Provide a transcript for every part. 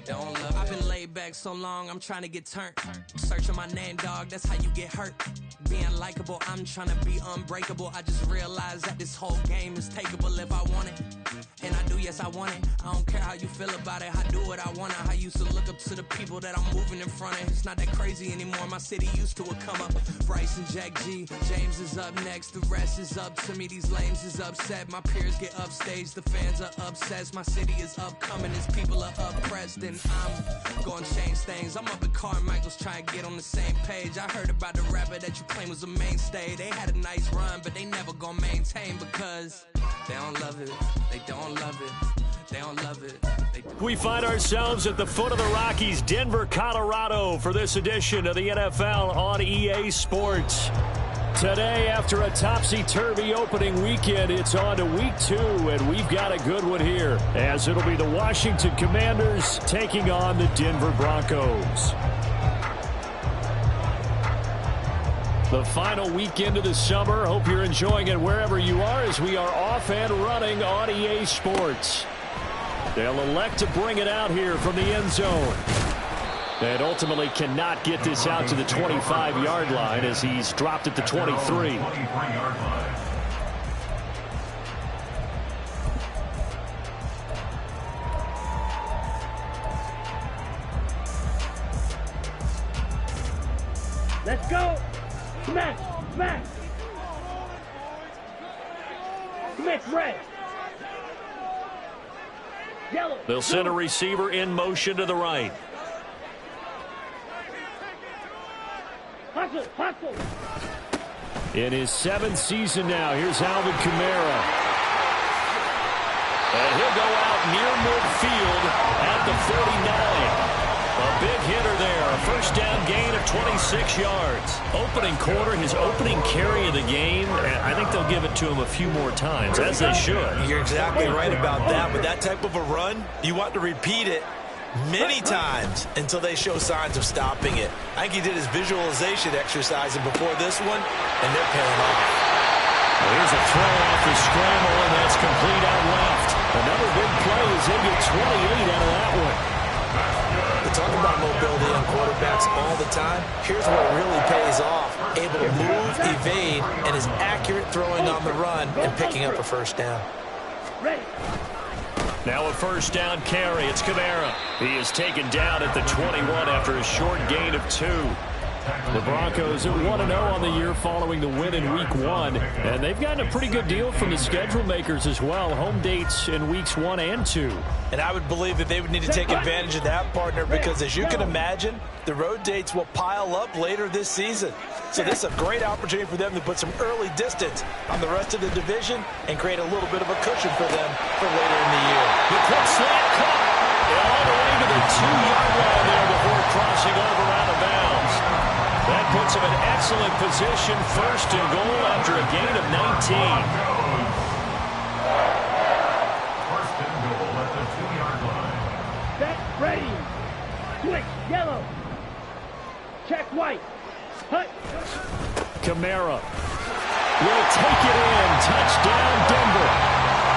don't love it. I've been laid back so long, I'm trying to get turned. Searching my name, dog, that's how you get hurt. Being likable, I'm trying to be unbreakable. I just realized that this whole game is takeable if I want it. And I do, yes, I want it. I don't care how you feel about it. I do what I want it. I used to look up to the people that I'm moving in front of. It's not that crazy anymore. My city used to a come up. Bryce and Jack G. James is up next. The rest is up to me. These lames is upset. My peers get upstaged. The fans are obsessed. My city is upcoming. His people are oppressed. And I'm going to change things. I'm up at Carmichael's trying to get on the same page. I heard about the rapper that you claim was a mainstay. They had a nice run, but they never gonna maintain because they don't love it. They don't love it. They don't love it. We find ourselves at the foot of the Rockies, Denver, Colorado, for this edition of the NFL on EA Sports. Today, after a topsy-turvy opening weekend, it's on to week 2, and we've got a good one here, as it'll be the Washington Commanders taking on the Denver Broncos. The final weekend of the summer. Hope you're enjoying it wherever you are as we are off and running on EA Sports. They'll elect to bring it out here from the end zone. And ultimately cannot get this out to the 25-yard line as he's dropped at the 23. Let's go! Smash! Smash! Smash red! Yellow! They'll send a receiver in motion to the right. Hustle! Hustle! In his 7th season now, here's Alvin Kamara. And he'll go out near midfield at the 49. A big hitter there. A first down gain of 26 yards. Opening quarter, his opening carry of the game, I think they'll give it to him a few more times, as they should. You're exactly right about that. With that type of a run, you want to repeat it many times until they show signs of stopping it. I think he did his visualization exercise before this one, and they're paying off. Well, here's a throw off the scramble, and that's complete out left. Another big play is in get 28 out of that one. We talk about mobility on quarterbacks all the time. Here's where it really pays off. Able to move, evade, and is accurate throwing on the run and picking up a first down. Now a first down carry. It's Kamara. He is taken down at the 21 after a short gain of 2. The Broncos are 1-0 on the year following the win in Week 1. And they've gotten a pretty good deal from the schedule makers as well. Home dates in Weeks 1 and 2. And I would believe that they would need to take advantage of that, partner, because as you can imagine, the road dates will pile up later this season. So this is a great opportunity for them to put some early distance on the rest of the division and create a little bit of a cushion for them for later in the year. The quick slant cut all the way to the 2-yard line there before crossing over out of bounds. That puts him in excellent position, first and goal after a gain of 19. Set, ready. Switch, yellow. Check white. Hut. Kamara will take it in. Touchdown, Denver.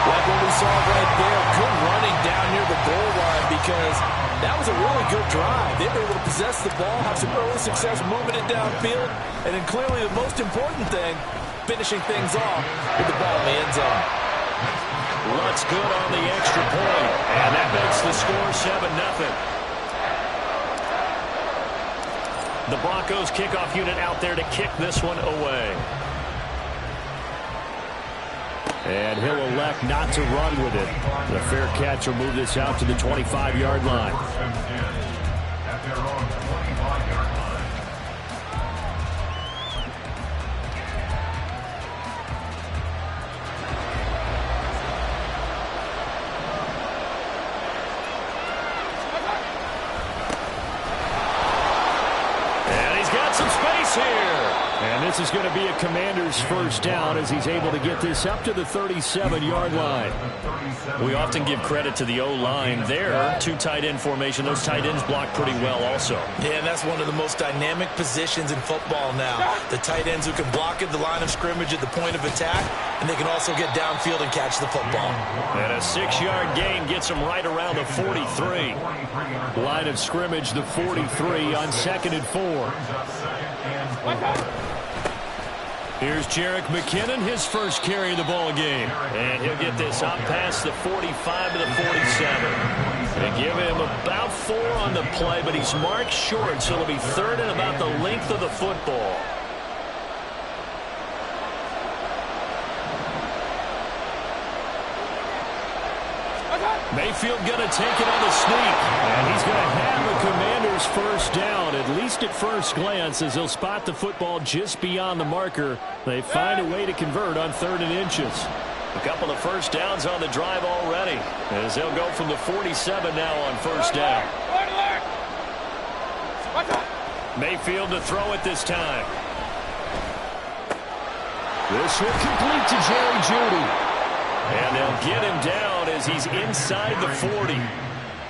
Like what we saw right there, good running down near the goal line because that was a really good drive. They were able to possess the ball, have some early success moving it downfield, and then clearly the most important thing, finishing things off with the ball in the end zone. Lutz good on the extra point, and that makes the score 7-0. The Broncos kickoff unit out there to kick this one away. And he'll elect not to run with it. The fair catch will move this out to the 25-yard line. And he's got some space here. And this is going to be a Commanders first down as he's able to get this up to the 37-yard line. We often give credit to the O-line. There, two tight end formation. Those tight ends block pretty well also. Yeah, and that's one of the most dynamic positions in football now. The tight ends who can block at the line of scrimmage at the point of attack, and they can also get downfield and catch the football. And a 6-yard gain gets him right around the 43. Line of scrimmage, the 43 on 2nd and 4. Here's Jerick McKinnon, his first carry of the ball game. And he'll get this up past the 45 to the 47. They give him about 4 on the play, but he's marked short, so it'll be 3rd and about the length of the football. Mayfield going to take it on the sneak. And he's going to have a Commanders first down, at least at first glance, as he'll spot the football just beyond the marker. They find a way to convert on 3rd and inches. A couple of first downs on the drive already, as they'll go from the 47 now on first down. Mayfield to throw it this time. This will complete to Jerry Jeudy. And they'll get him down as he's inside the 40.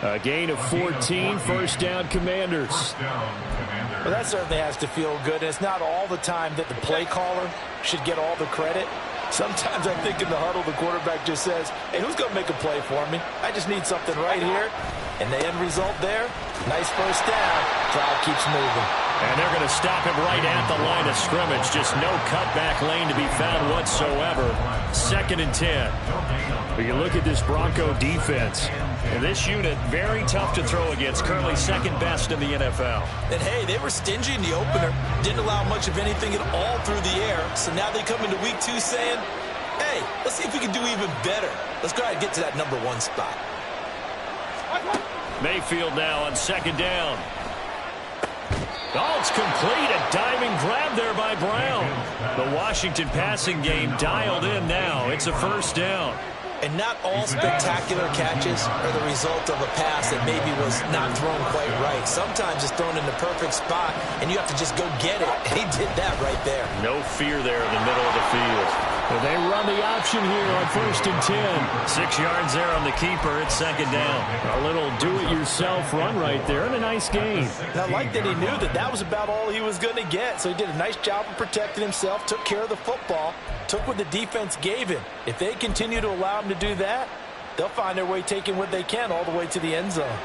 A gain of 14, first down Commanders. Well, that certainly has to feel good. And it's not all the time that the play caller should get all the credit. Sometimes I think in the huddle, the quarterback just says, hey, who's going to make a play for me? I just need something right here. And the end result there, nice first down. Drive keeps moving. And they're going to stop him right at the line of scrimmage. Just no cutback lane to be found whatsoever. 2nd and 10. But you look at this Bronco defense. And this unit, very tough to throw against. Currently 2nd best in the NFL. And, hey, they were stingy in the opener. Didn't allow much of anything at all through the air. So now they come into week 2 saying, hey, let's see if we can do even better. Let's go ahead and get to that number 1 spot. Mayfield now on 2nd down. Oh, it's complete. A diving grab there by Brown. The Washington passing game dialed in now. It's a first down. And not all spectacular catches are the result of a pass that maybe was not thrown quite right. Sometimes it's thrown in the perfect spot, and you have to just go get it. And he did that right there. No fear there in the middle of the field. Well, they run the option here on 1st and 10. 6 yards there on the keeper. It's 2nd down. A little do-it-yourself run right there, and a nice gain. And I like that he knew that that was about all he was going to get. So he did a nice job of protecting himself, took care of the football, took what the defense gave him. If they continue to allow him to do that, they'll find their way taking what they can all the way to the end zone.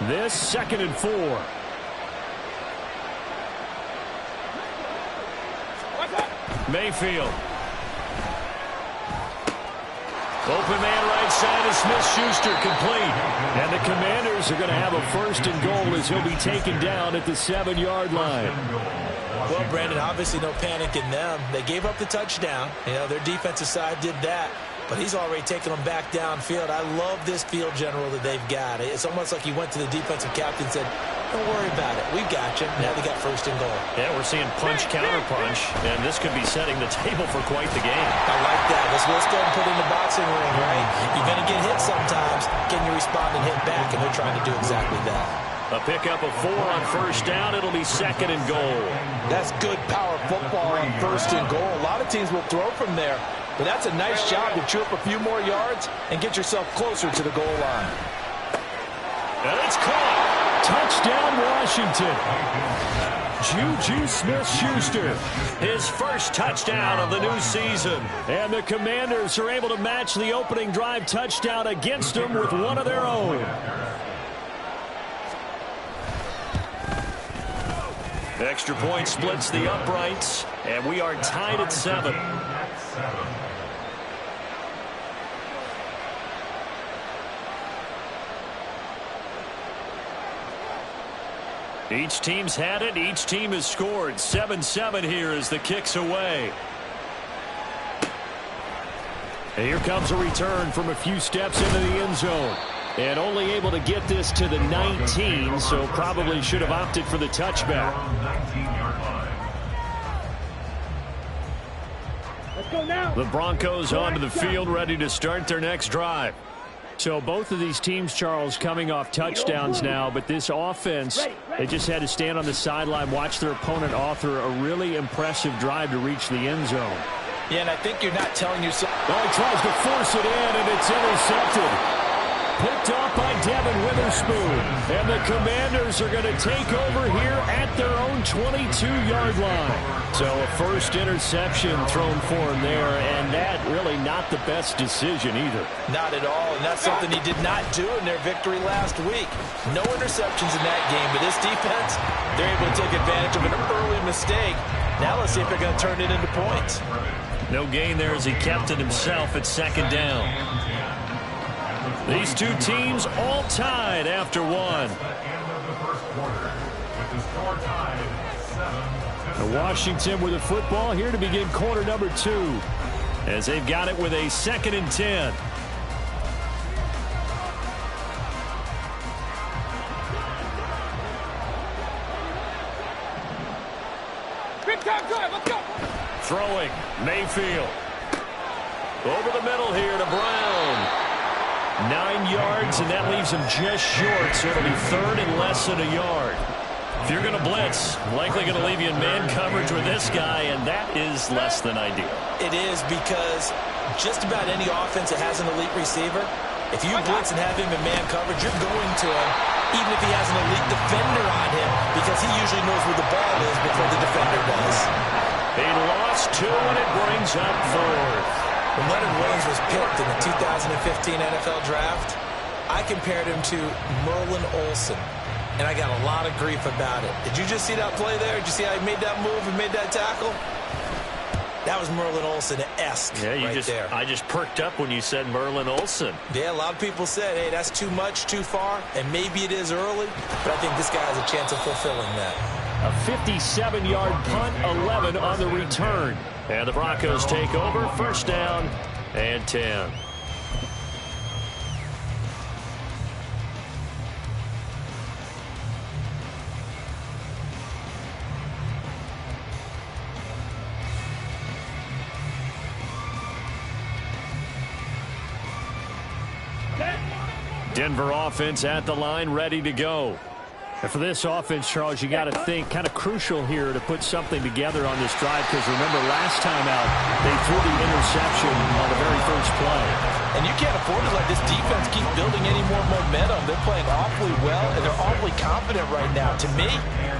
This 2nd and 4. Mayfield. Open man right side of Smith-Schuster complete. And the Commanders are going to have a 1st and goal as he'll be taken down at the 7-yard line. Well, Brandon, obviously no panic in them. They gave up the touchdown. You know, their defensive side did that. But he's already taken them back downfield. I love this field general that they've got. It's almost like he went to the defensive captain and said, don't worry about it. We've got you. Now they got 1st and goal. Yeah, we're seeing punch, counter punch. And this could be setting the table for quite the game. I like that. Let's go and put in the boxing ring, right? You're going to get hit sometimes. Can you respond and hit back? And they're trying to do exactly that. A pickup of 4 on 1st down. It'll be 2nd and goal. That's good power football on 1st and goal. A lot of teams will throw from there. But that's a nice job to chew up a few more yards and get yourself closer to the goal line. And it's caught. Touchdown, Washington. Juju Smith-Schuster, his first touchdown of the new season. And the Commanders are able to match the opening drive touchdown against them with one of their own. Extra point splits the uprights, and we are tied at 7. Each team's had it. Each team has scored. 7-7 here as the kick's away. And here comes a return from a few steps into the end zone. And only able to get this to the 19, so probably should have opted for the touchback. Let's go now. The Broncos onto the field, ready to start their next drive. So both of these teams, Charles, coming off touchdowns now, but this offense, they just had to stand on the sideline, watch their opponent author a really impressive drive to reach the end zone. Yeah, and I think you're not telling yourself. Well, he tries to force it in, and it's intercepted. Picked off by Devin Witherspoon. And the Commanders are going to take over here at their own 22-yard line. So a first interception thrown for him there, and that really not the best decision either. Not at all, and that's something he did not do in their victory last week. No interceptions in that game, but this defense, they're able to take advantage of an early mistake. Now let's see if they're going to turn it into points. No gain there as he kept it himself at second down. These two teams all tied after one. And Washington with the football here to begin quarter number 2. As they've got it with a 2nd and 10. Big time drive, let's go! Throwing, Mayfield. Over the middle here to Brown. 9 yards, and that leaves him just short, so it'll be 3rd and less than a yard. If you're going to blitz, likely going to leave you in man coverage with this guy, and that is less than ideal. It is, because just about any offense that has an elite receiver, if you blitz and have him in man coverage, you're going to him, even if he has an elite defender on him, because he usually knows where the ball is before the defender does. He lost 2, and it brings up 4th. When Leonard Williams was picked in the 2015 NFL Draft, I compared him to Merlin Olsen, and I got a lot of grief about it. Did you just see that play there? Did you see how he made that move and made that tackle? That was Merlin Olsen-esque there. I just perked up when you said Merlin Olsen. Yeah, a lot of people said, hey, that's too much, too far, and maybe it is early, but I think this guy has a chance of fulfilling that. A 57-yard punt, 11 on the return. And the Broncos take over, 1st down and 10. Denver offense at the line, ready to go. And for this offense, Charles, you got to think kind of crucial here to put something together on this drive, because remember last time out they threw the interception on the very first play. And you can't afford to let this defense keep building any more momentum. They're playing awfully well, and they're awfully confident right now. To me,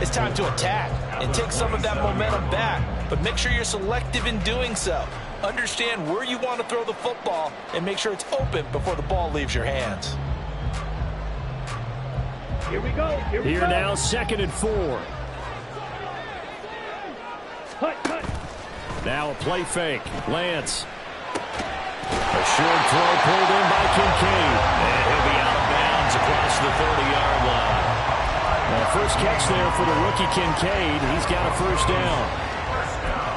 it's time to attack and take some of that momentum back, but make sure you're selective in doing so. Understand where you want to throw the football and make sure it's open before the ball leaves your hands. Here we go. Here now, 2nd and 4. Cut. Now a play fake. Lance. A short throw pulled in by Kincaid. And he'll be out of bounds across the 30-yard line. Now, first catch there for the rookie Kincaid. He's got a 1st down.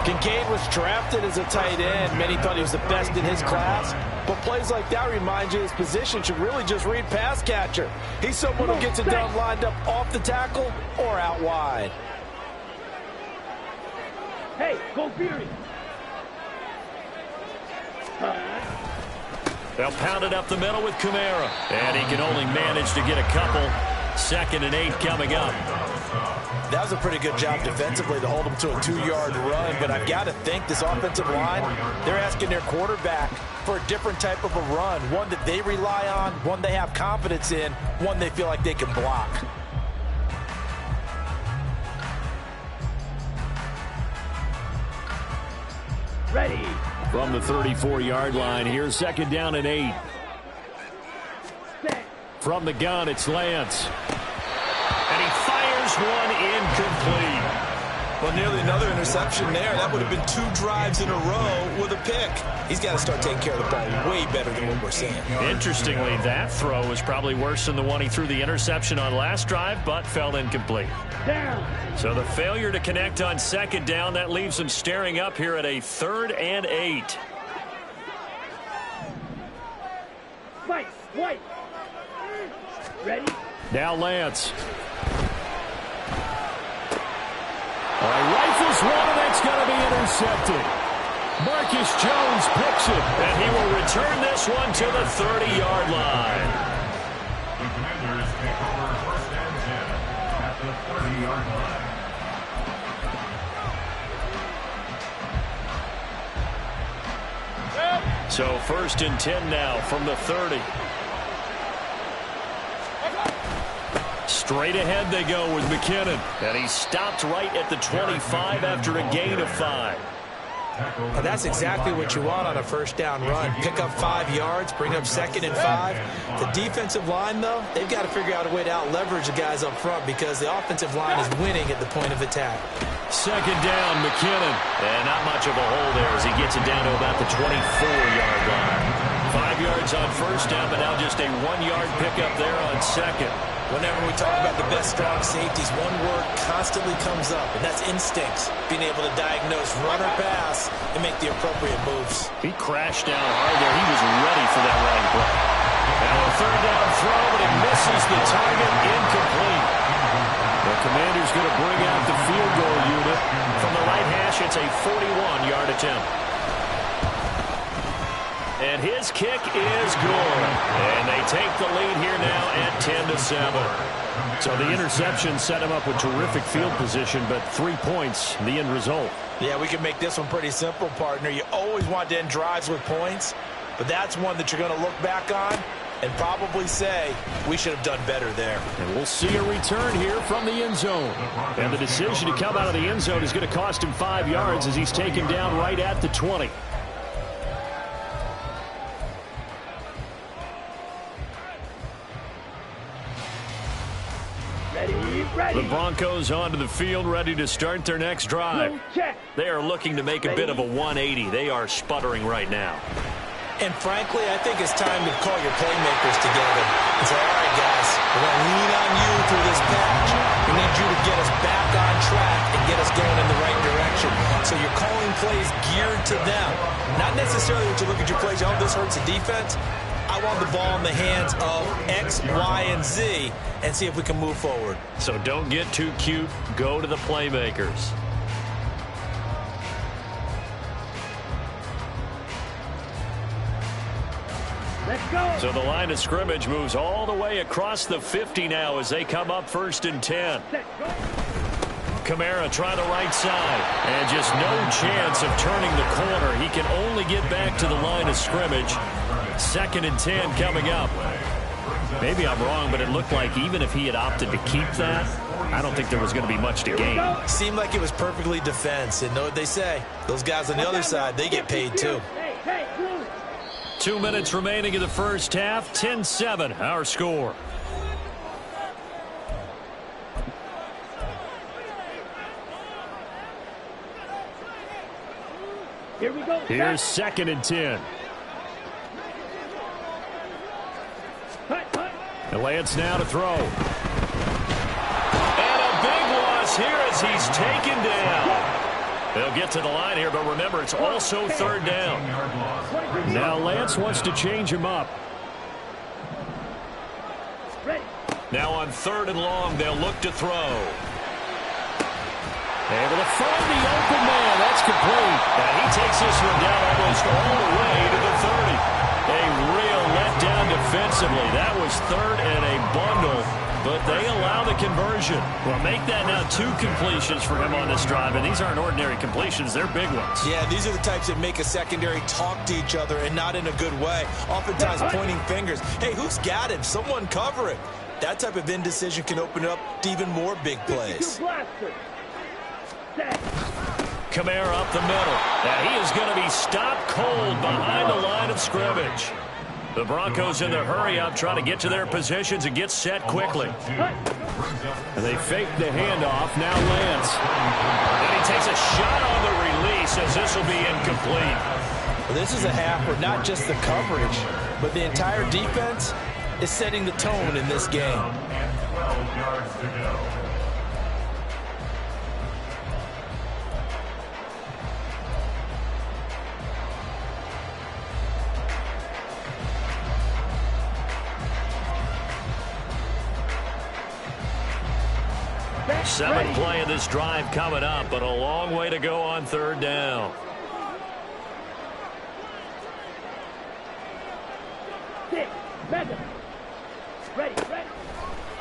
Kincaid was drafted as a tight end. Many thought he was the best in his class. But plays like that remind you his position should really just read pass catcher. He's someone who gets it done lined up off the tackle or out wide. Hey, go Beery. They'll pound it up the middle with Kamara. And he can only manage to get a couple. 2nd and 8 coming up. That was a pretty good job defensively to hold him to a 2-yard run, but I've got to think this offensive line, they're asking their quarterback for a different type of a run, one that they rely on, one they have confidence in, one they feel like they can block. Ready. From the 34-yard line, here's 2nd down and 8. From the gun, it's Lance. And he fires one incomplete. Well, nearly another interception there. That would have been 2 drives in a row with a pick. He's got to start taking care of the ball way better than what we're seeing. Interestingly, that throw was probably worse than the one he threw the interception on last drive, but fell incomplete. Down. So the failure to connect on 2nd down, that leaves him staring up here at a 3rd and 8. Fight. White. Ready. Now Lance. Rifles one, and that's going to be intercepted. Marcus Jones picks it, and he will return this one to the 30-yard line. The Commanders take over 1st and 10 at the 30-yard line. So 1st and 10 now from the 30. Straight ahead they go with McKinnon. And he stopped right at the 25 after a gain of 5. Well, that's exactly what you want on a 1st down run. Pick up 5 yards, bring up 2nd and 5. The defensive line, though, they've got to figure out a way to out-leverage the guys up front because the offensive line is winning at the point of attack. 2nd down, McKinnon. And not much of a hole there as he gets it down to about the 24-yard line. 5 yards on 1st down, but now just a 1-yard pickup there on 2nd. Whenever we talk about the best strong safeties, one word constantly comes up, and that's instincts. Being able to diagnose run or pass and make the appropriate moves. He crashed down hard there. He was ready for that running play. Now a 3rd down throw, but it misses the target, incomplete. The Commanders going to bring out the field goal unit. From the right hash, it's a 41-yard attempt. And his kick is good. And they take the lead here now at 10-7. So the interception set him up with terrific field position, but 3 points, the end result. Yeah, we can make this one pretty simple, partner. You always want to end drives with points, but that's one that you're going to look back on and probably say, we should have done better there. And we'll see a return here from the end zone. And the decision to come out of the end zone is going to cost him 5 yards as he's taken down right at the 20. Ready. The Broncos onto the field, ready to start their next drive. They are looking to make a bit of a 180. They are sputtering right now. And frankly, I think it's time to call your playmakers together and say, all right, guys, we're going to lean on you through this patch. We need you to get us back on track and get us going in the right direction. So you're calling plays geared to them. Not necessarily when you look at your plays, oh, this hurts the defense. I want the ball in the hands of X, Y, and Z and see if we can move forward. So don't get too cute. Go to the playmakers. Let's go. So the line of scrimmage moves all the way across the 50 now as they come up 1st and 10. Set, go. Kamara trying the right side. And just no chance of turning the corner. He can only get back to the line of scrimmage. 2nd and 10 coming up. Maybe I'm wrong, but it looked like even if he had opted to keep that, I don't think there was going to be much to gain. Seemed like it was perfectly defense. And know what they say. Those guys on the other side, they get paid too. Hey, 2 minutes remaining in the first half. 10-7, our score. here we go. Here's 2nd and 10. And Lance now to throw. And a big loss here as he's taken down. They'll get to the line here, but remember, it's also 3rd down. Now Lance wants to change him up. Now on 3rd and long, they'll look to throw. Able to find the open man. That's complete. And he takes this one down almost all the way to the 30. A real letdown defensively. That was 3rd and a bundle, but they allow the conversion. Well, make that now 2 completions for him on this drive, and these aren't ordinary completions. They're big ones. Yeah, these are the types that make a secondary talk to each other and not in a good way. Oftentimes pointing fingers. Hey, who's got him? Someone cover it. That type of indecision can open up to even more big plays. Kamara up the middle. And he is going to be stopped cold behind the line of scrimmage. The Broncos in the hurry-up trying to get to their positions and get set quickly. And they fake the handoff. Now Lance. And he takes a shot on the release as this will be incomplete. Well, this is a half where not just the coverage, but the entire defense is setting the tone in this game. 12 yards to go. Seventh play of this drive coming up, but a long way to go on 3rd down.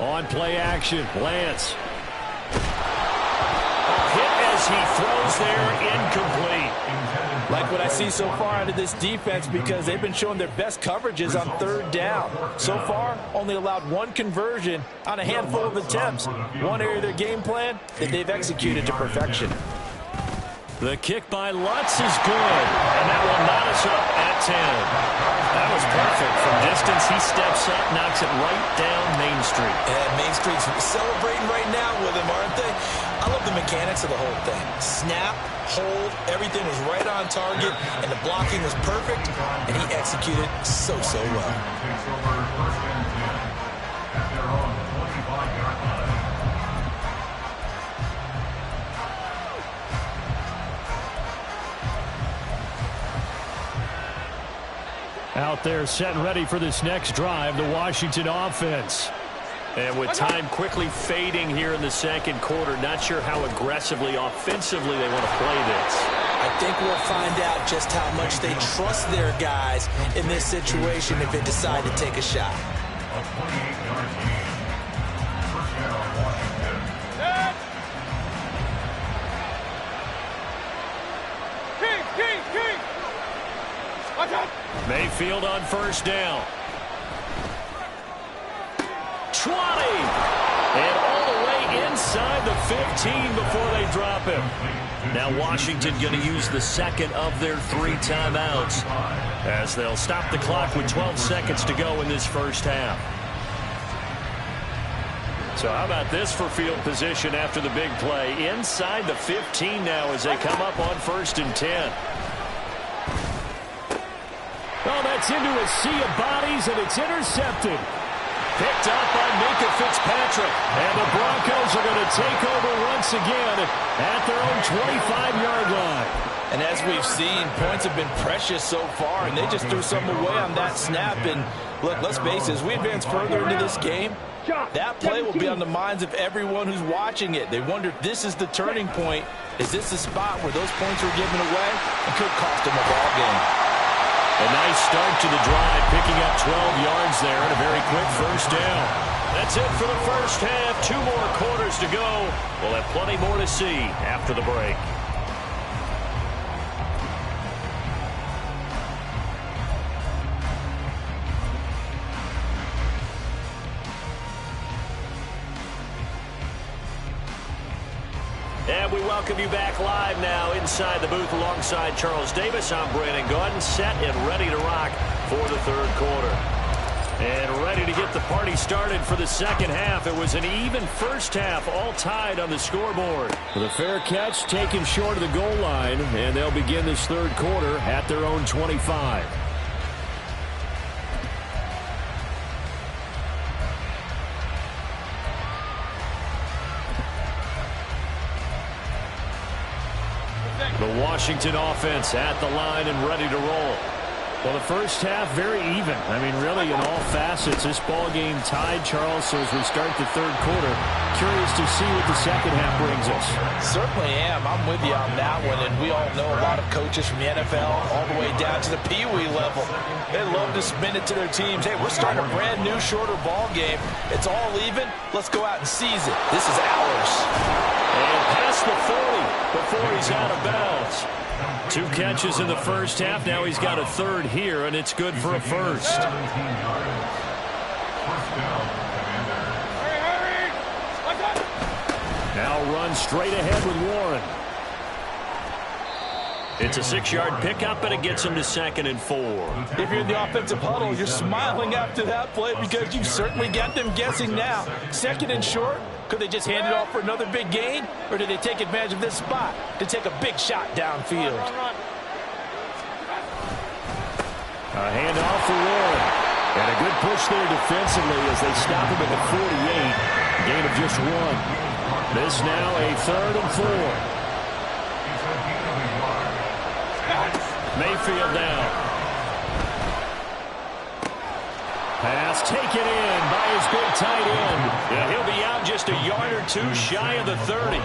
On play action, Lance. Hit as he throws there, incomplete. Like what I see so far out of this defense, because they've been showing their best coverages on third down. So far, only allowed one conversion on a handful of attempts. One area of their game plan that they've executed to perfection. The kick by Lutz is good, and that will knot us up at 10. That was perfect. From distance, he steps up, knocks it right down Main Street. And Main Street's celebrating right now with him, aren't they? I love the mechanics of the whole thing. Snap, hold, everything was right on target, and the blocking was perfect, and he executed so well. Takes over first and 10 at their own 25-yard line. Out there set and ready for this next drive, the Washington offense. And with time quickly fading here in the second quarter, not sure how aggressively, offensively they want to play this. I think we'll find out just how much they trust their guys in this situation if they decide to take a shot. A 28-yard gain. First down, Washington. King! Watch out! Mayfield on first down. 20! And all the way inside the 15 before they drop him. Now Washington going to use the second of their 3 timeouts as they'll stop the clock with 12 seconds to go in this first half. So how about this for field position after the big play? Inside the 15 now as they come up on first and 10. Oh, that's into a sea of bodies, and it's intercepted. Picked up by Minkah Fitzpatrick. And the Broncos are going to take over once again at their own 25-yard line. And as we've seen, points have been precious so far, and they just threw some away on that snap. And look, let's face it, as we advance further into this game, that play will be on the minds of everyone who's watching it. They wonder if this is the turning point. Is this the spot where those points were given away? It could cost them a ball game. A nice start to the drive, picking up 12 yards there and a very quick first down. That's it for the first half. 2 more quarters to go. We'll have plenty more to see after the break. And we welcome you back live now inside the booth alongside Charles Davis. I'm Brandon Gaudin, set and ready to rock for the third quarter. And ready to get the party started for the second half. It was an even first half, all tied on the scoreboard. With a fair catch taken short of the goal line, and they'll begin this third quarter at their own 25. The Washington offense at the line and ready to roll. Well, the first half very even. I mean, really in all facets. This ball game tied, Charles. So as we start the third quarter, curious to see what the second half brings us. Certainly am. I'm with you on that one. And we all know a lot of coaches from the NFL all the way down to the Pee Wee level. They love to spin it to their teams. Hey, we're starting a brand new, shorter ball game. It's all even. Let's go out and seize it. This is ours. And past the 40 before he's out of bounds. 2 catches in the first half. Now he's got a third here, and it's good for a first. 17 yards. First down, Commander. Hurry! Now run straight ahead with Warren. It's a 6-yard pickup, and it gets him to 2nd and 4. If you're in the offensive huddle, you're smiling after that play because you've certainly got them guessing now. 2nd and short. Could they just hand it off for another big gain? Or did they take advantage of this spot to take a big shot downfield? A handoff for Warren. And a good push there defensively as they stop him at the 48. Gain of just 1. This now a 3rd and 4. Mayfield down. Pass taken in by his big tight end. Yeah, he'll be out just a yard or 2 shy of the 30.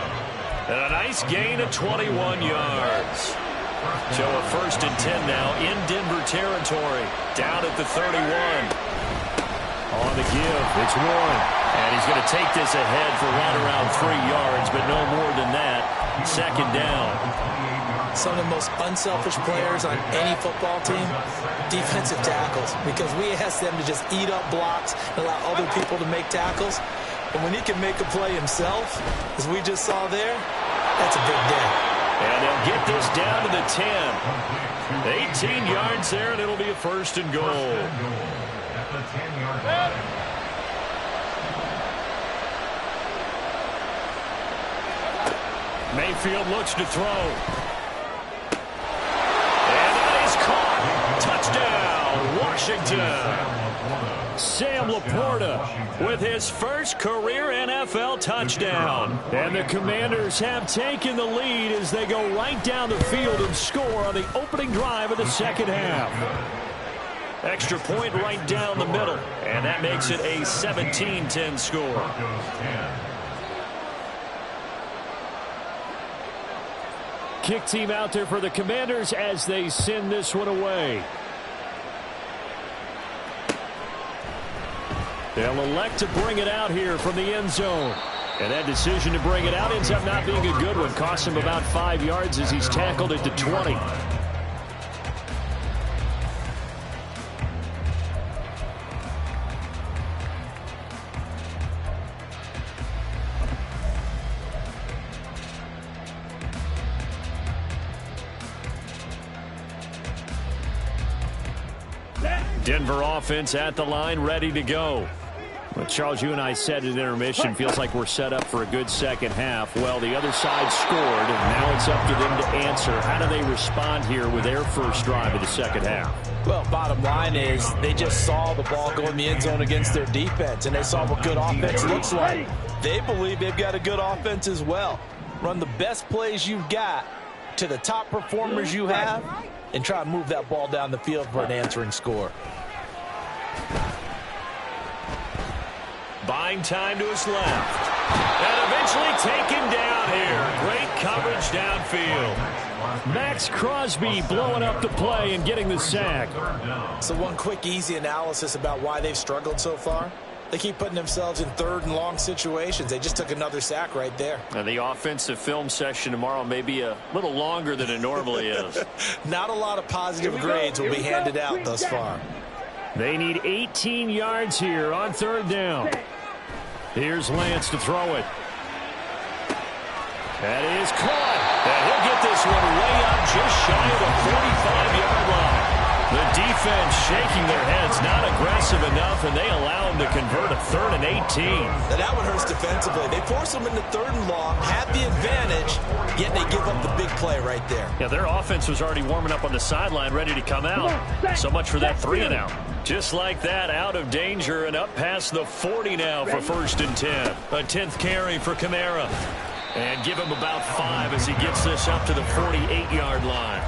And a nice gain of 21 yards. So a 1st and 10 now in Denver territory. Down at the 31. On the give, it's Warren. And he's going to take this ahead for right around 3 yards, but no more than that. Second down. Some of the most unselfish players on any football team, defensive tackles, because we ask them to just eat up blocks and allow other people to make tackles. And when he can make a play himself, as we just saw there, that's a big day. And they'll get this down to the 10. 18 yards there, and it'll be a first and goal. At the 10-yard line. Mayfield looks to throw. And that is caught. Touchdown, Washington. Sam Laporta with his first career NFL touchdown. And the Commanders have taken the lead as they go right down the field and score on the opening drive of the second half. Extra point right down the middle. And that makes it a 17-10 score. Kick team out there for the Commanders as they send this one away. They'll elect to bring it out here from the end zone. And that decision to bring it out ends up not being a good one. Costs him about 5 yards as he's tackled at the 20. Denver offense at the line, ready to go. Well, Charles, you and I said at intermission, feels like we're set up for a good second half. Well, the other side scored, and now it's up to them to answer. How do they respond here with their first drive of the second half? Well, bottom line is they just saw the ball go in the end zone against their defense, and they saw what good offense looks like. They believe they've got a good offense as well. Run the best plays you've got to the top performers you have, and try to move that ball down the field for an answering score. Buying time to his left. And eventually taken down here. Great coverage downfield. Max Crosby blowing up the play and getting the sack. So one quick, easy analysis about why they've struggled so far. They keep putting themselves in third and long situations. They just took another sack right there. And the offensive film session tomorrow may be a little longer than it normally is. Not a lot of positive grades will be handed out thus far. They need 18 yards here on third down. Here's Lance to throw it. That is caught. And he'll get this one way up just shy of the 45-yard line. The defense shaking their heads, not aggressive enough, and they allow him to convert a 3rd and 18. Now that one hurts defensively. They force them into 3rd and long, have the advantage, yet they give up the big play right there. Yeah, their offense was already warming up on the sideline, ready to come out. So much for that 3 and out. Just like that, out of danger and up past the 40 now for 1st and 10. A 10th carry for Kamara. And give him about 5 as he gets this up to the 48-yard line.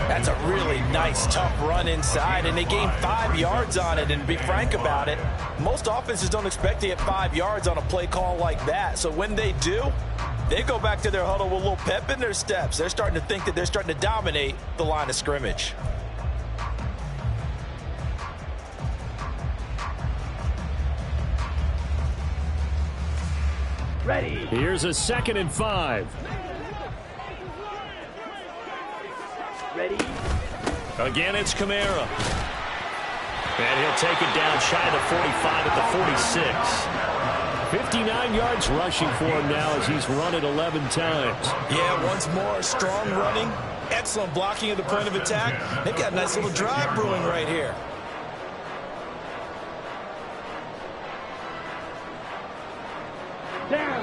That's a really nice, tough run inside, and they gain 5 yards on it. And to be frank about it, most offenses don't expect to get 5 yards on a play call like that. So when they do, they go back to their huddle with a little pep in their steps. They're starting to think that they're starting to dominate the line of scrimmage. Ready. Here's a 2nd and 5. Ready. Again, it's Kamara. And he'll take it down shy of the 45 at the 46. 59 yards rushing for him now as he's run it 11 times. Yeah, once more, strong running, excellent blocking at the point of attack. They've got a nice little drive brewing right here.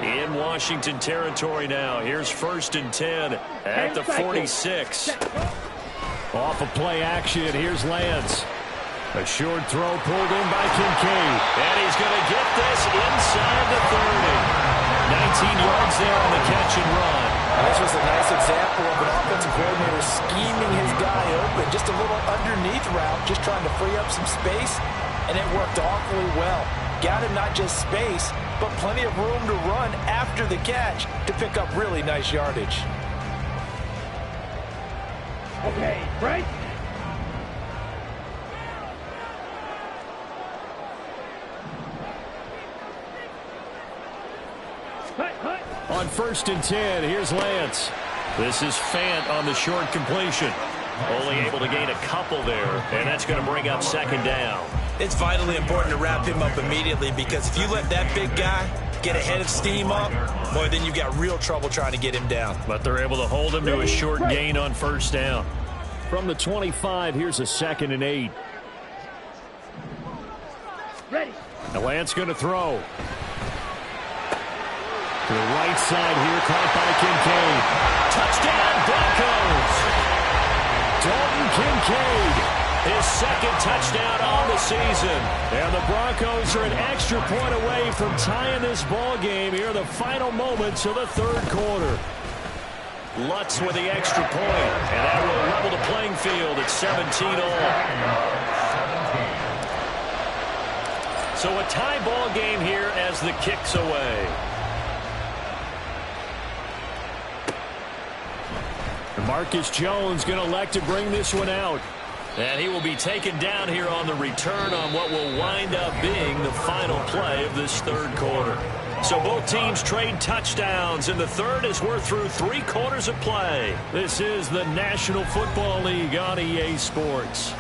In Washington territory now. Here's 1st and 10 at the 46. Off of play action, here's Lance. A short throw pulled in by Kincaid. And he's going to get this inside the 30. 19 yards there on the catch and run. This was a nice example of an offensive coordinator scheming his guy open. Just a little underneath route, just trying to free up some space, and it worked awfully well. Got him not just space, but plenty of room to run after the catch to pick up really nice yardage. Okay, right? On 1st and 10, here's Lance. This is Fant on the short completion. Only able to gain a couple there, and that's going to bring up 2nd down. It's vitally important to wrap him up immediately, because if you let that big guy get a head of steam up, boy, then you've got real trouble trying to get him down. But they're able to hold him to a short gain on 1st down. From the 25, here's a 2nd and 8. Ready. Now Lance going to throw. To the right side here, caught by Kincaid. Touchdown, Broncos! Dalton Kincaid, his 2nd touchdown on the season. And the Broncos are an extra point away from tying this ball game here in the final moments of the 3rd quarter. Lutz with the extra point, and that will level the playing field at 17-all. So a tie ball game here as the kick's away. Marcus Jones going to elect to bring this one out. And he will be taken down here on the return on what will wind up being the final play of this 3rd quarter. So both teams trade touchdowns, and the 3rd as we're through 3 quarters of play. This is the National Football League on EA Sports.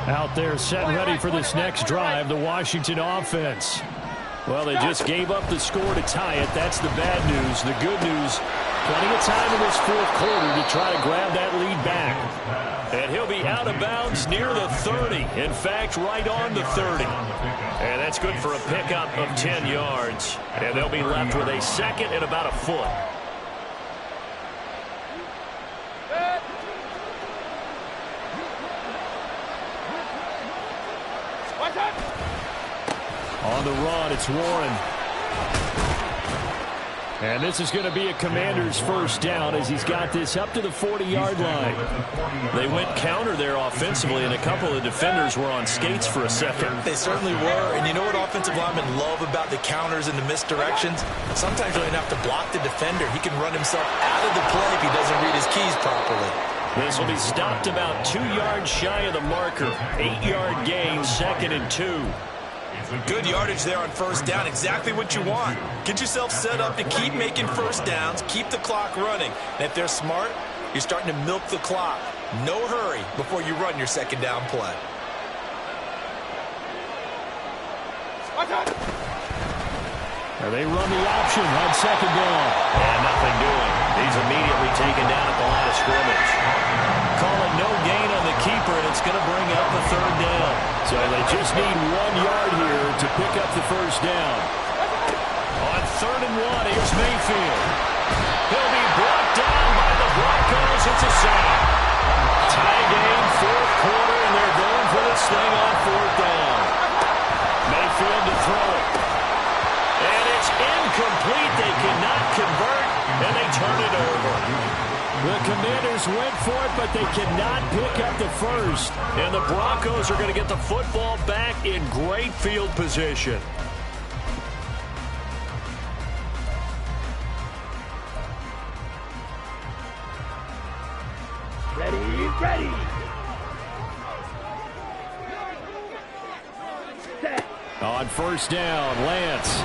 Out there set and ready for this next drive, the Washington offense. Well, they just gave up the score to tie it. That's the bad news. The good news, plenty of time in this 4th quarter to try to grab that lead back. And he'll be out of bounds near the 30. In fact, right on the 30. And that's good for a pickup of 10 yards. And they'll be left with a 2nd and about a foot. On the run, it's Warren. And this is going to be a Commander's 1st down as he's got this up to the 40-yard line. They went counter there offensively, and a couple of defenders were on skates for a second. They certainly were, and you know what offensive linemen love about the counters and the misdirections? Sometimes you don't even have to block the defender. He can run himself out of the play if he doesn't read his keys properly. This will be stopped about 2 yards shy of the marker. 8-yard gain, 2nd and 2. Good yardage there on 1st down. Exactly what you want. Get yourself set up to keep making 1st downs, keep the clock running. And if they're smart, you're starting to milk the clock. No hurry before you run your 2nd down play. Now they run the option on 2nd down. And nothing doing. He's immediately taken down at the line of scrimmage. Call it no gain on the keeper, and it's going to bring up the 3rd down. So they just need 1 yard here to pick up the 1st down. On 3rd and 1, here's Mayfield. He'll be brought down by the Broncos. It's a sack. Tie game, 4th quarter, and they're going for this thing on 4th down. Mayfield to throw it. And it's incomplete. They cannot convert, and they turn it over. The Commanders went for it, but they cannot pick up the 1st. And the Broncos are going to get the football back in great field position. Ready. Set. On 1st down, Lance.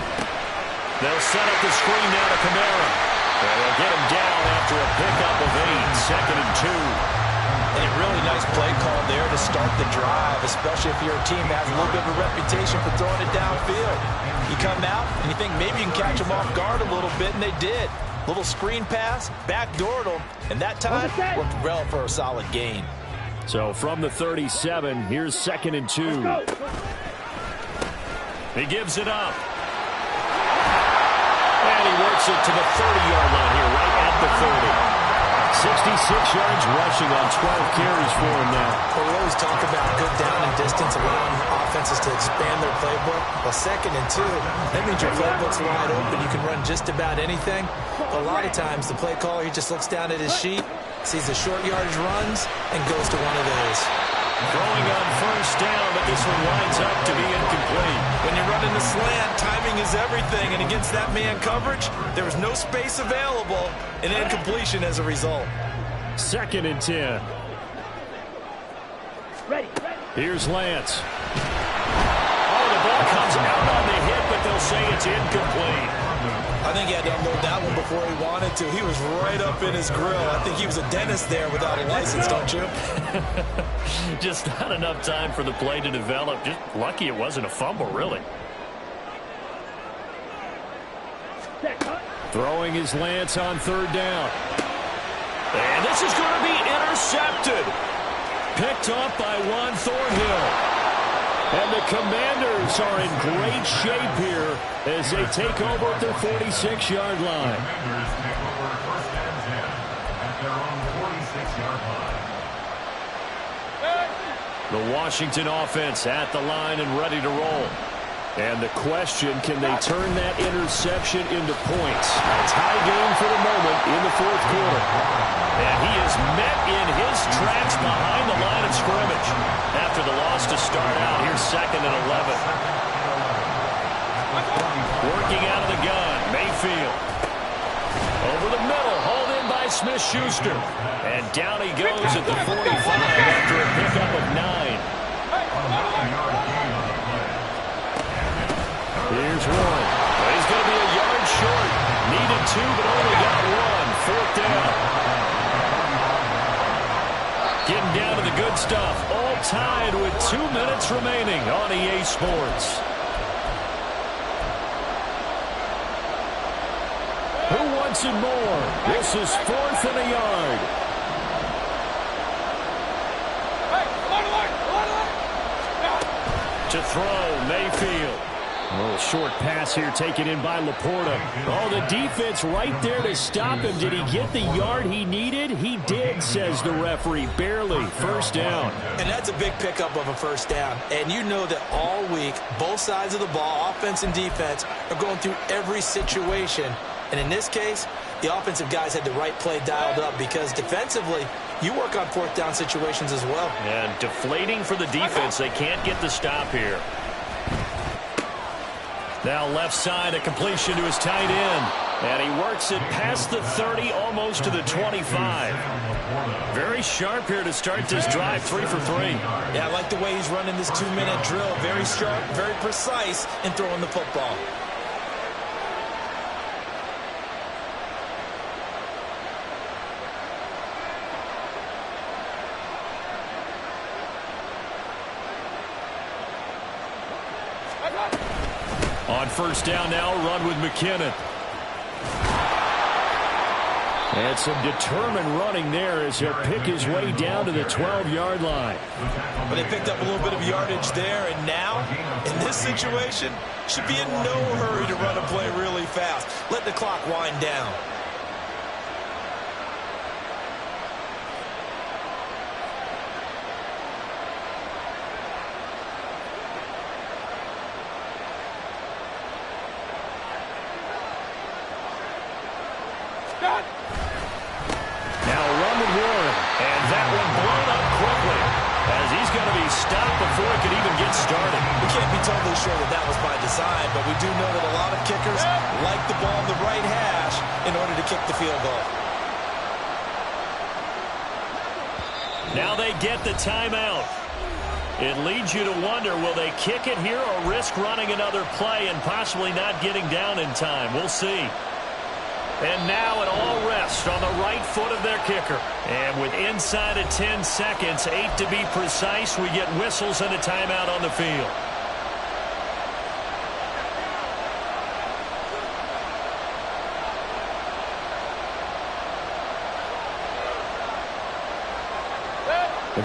They'll set up the screen now to Kamara. And they'll get him down after a pickup of 8, 2nd and 2. And a really nice play call there to start the drive, especially if your team has a little bit of a reputation for throwing it downfield. You come out and you think maybe you can catch them off guard a little bit, and they did. Little screen pass, backdoored them, and that time worked well for a solid gain. So from the 37, here's 2nd and 2. He gives it up. And he works it to the 30-yard line here, right at the 30. 66 yards rushing on 12 carries for him now. Well, we always talk about good down and distance, allowing offenses to expand their playbook. Well, 2nd and 2, that means your playbook's wide open. You can run just about anything. A lot of times, the play caller, he just looks down at his sheet, sees the short yardage runs, and goes to one of those. Throwing on first down, but this one winds up to be incomplete. When you're running the slant, timing is everything, and against that man coverage, there was no space available, and incompletion as a result. 2nd and 10. Ready. Here's Lance. Oh, the ball comes out on the hit, but they'll say it's incomplete. I think he had to unload that one before he wanted to. He was right up in his grill. I think he was a dentist there without a license, don't you? Just not enough time for the play to develop. Just lucky it wasn't a fumble, really. Throwing his Lance on 3rd down. And this is going to be intercepted. Picked off by Juan Thornhill. And the Commanders are in great shape here as they take over at their 46-yard line. Commanders take over 1st and 10 at their own 46-yard line. The Washington offense at the line and ready to roll. And the question, can they turn that interception into points? A tie game for the moment in the 4th quarter. And he is met in his tracks behind the line of scrimmage. After the loss to start out, here's 2nd and 11. Working out of the gun, Mayfield. Over the middle, hauled in by Smith-Schuster. And down he goes at the 45 after a pickup of 9. Here's one. He's going to be a yard short. Needed 2, but only got 1. 4th down. Getting down to the good stuff. All tied with 2 minutes remaining on EA Sports. Who wants it more? This is 4th and a yard. To throw, Mayfield. A little short pass here taken in by Laporta. Oh, the defense right there to stop him. Did he get the yard he needed? He did, says the referee. Barely. 1st down. And that's a big pickup of a 1st down. And you know that all week, both sides of the ball, offense and defense, are going through every situation. And in this case, the offensive guys had the right play dialed up because defensively, you work on 4th down situations as well. And deflating for the defense. They can't get the stop here. Now left side, a completion to his tight end. And he works it past the 30, almost to the 25. Very sharp here to start this drive, 3 for 3. Yeah, I like the way he's running this 2-minute drill. Very sharp, very precise in throwing the football. On 1st down now, run with McKinnon. And some determined running there as he'll pick his way down to the 12-yard line. But they picked up a little bit of yardage there, and now, in this situation, should be in no hurry to run a play really fast. Let the clock wind down. Now a run with Warren, and that one blown up quickly as he's going to be stopped before it could even get started. We can't be totally sure that that was by design, but we do know that a lot of kickers like the ball in the right hash in order to kick the field goal. Now they get the timeout. It leads you to wonder, will they kick it here or risk running another play and possibly not getting down in time? We'll see. And now it all rests on the right foot of their kicker. And with inside of 10 seconds, 8 to be precise, we get whistles and a timeout on the field.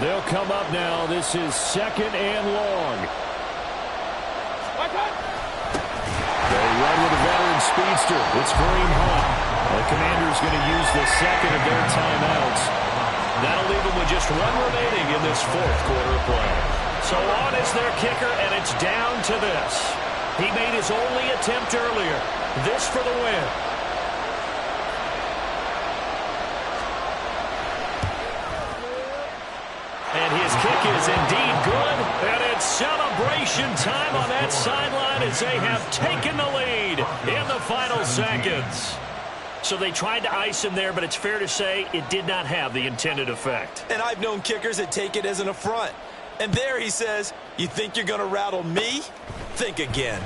They'll come up now. This is 2nd and long. They run with a veteran speedster. It's Kareem Hunt. The Commanders going to use the 2nd of their timeouts. That'll leave them with just 1 remaining in this 4th quarter of play. So on is their kicker, and it's down to this. He made his only attempt earlier. This for the win. And his kick is indeed good, and it's celebration time on that sideline as they have taken the lead in the final seconds. So they tried to ice him there, but it's fair to say it did not have the intended effect. And I've known kickers that take it as an affront. And there he says, you think you're going to rattle me? Think again.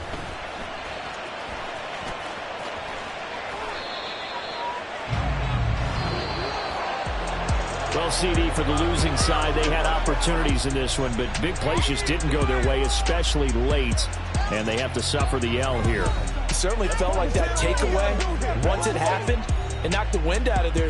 Well, CD, for the losing side, they had opportunities in this one, but big plays just didn't go their way, especially late, and they have to suffer the L here. It certainly felt like that takeaway, once it happened, it knocked the wind out of their